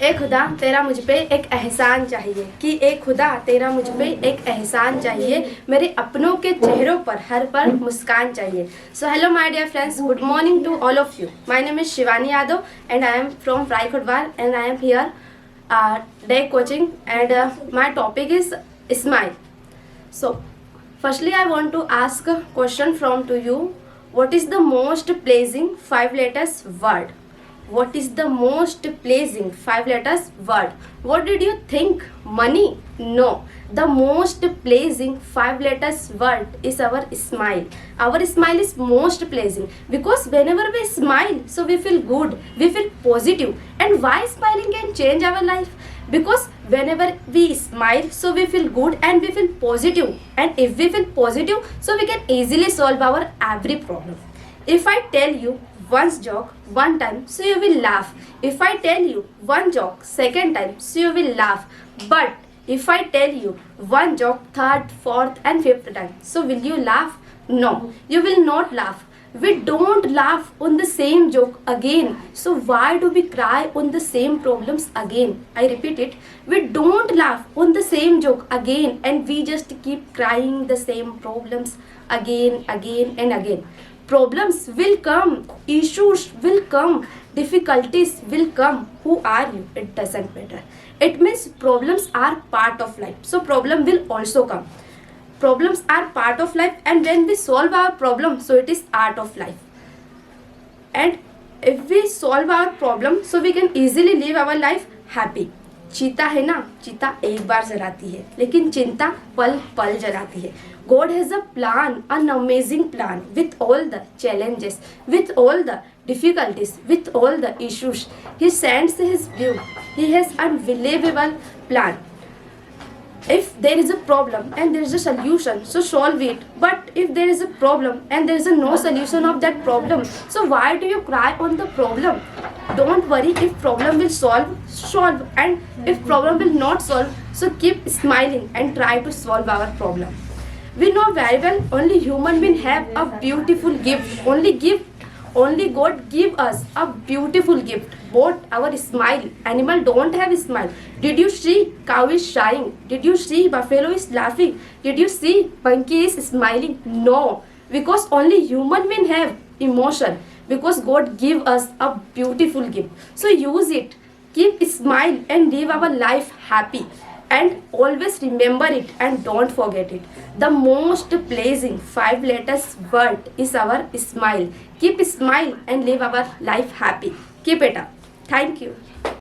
ए खुदा तेरा मुझ पे एक एहसान चाहिए कि ए खुदा तेरा मुझ पे एक एहसान चाहिए, मेरे अपनों के चेहरों पर हर पल मुस्कान चाहिए. So hello my dear friends, good morning to all of you. My name is Shivani Yadav and I am from Raikhodwar and I am here day coaching and my topic is smile. So firstly I want to ask a question from to you. What is the most pleasing 5 letters word? What is the most pleasing 5 letters word? What did you think? Money? No. The most pleasing 5 letters word is our smile. Our smile is most pleasing because whenever we smile, so we feel good, we feel positive. And why smiling can change our life? Because whenever we smile, so we feel good and we feel positive. And if we feel positive, so we can easily solve our every problem. If I tell you one joke one time, so you will laugh. If I tell you one joke second time, so you will laugh. But if I tell you one joke third, fourth and fifth time, so will you laugh? No, you will not laugh. We don't laugh on the same joke again. So why do we cry on the same problems again? I repeat it. We don't laugh on the same joke again and we just keep crying the same problems again and again. Problems will come, issues will come, difficulties will come. Who are you? It doesn't matter. It means problems are part of life. So problem will also come. Problems are part of life and when we solve our problem, so it is art of life. And if we solve our problem, so we can easily live our life happy. चीता है ना, चीता एक बार जलाती है लेकिन चिंता पल पल जलाती है. God has a plan, an amazing plan with all the challenges, with all the difficulties, with all the issues. He sends his view. He has unbelievable plan. If there is a problem and there is a solution, so solve it. But if there is a problem and there is no solution of that problem, so why do you cry on the problem? Don't worry, if problem will solve, and if problem will not solve, so keep smiling and try to solve our problem. We know very well only human being have a beautiful gift. Only God give us a beautiful gift. Both our smile. Animal don't have a smile. Did you see cow is shying? Did you see buffalo is laughing? Did you see monkey is smiling? No. Because only human being have emotion. Because God give us a beautiful gift. So use it. Keep smile and live our life happy. And always remember it and don't forget it. The most pleasing 5 letters word is our smile. Keep smile and live our life happy. Keep it up. Thank you.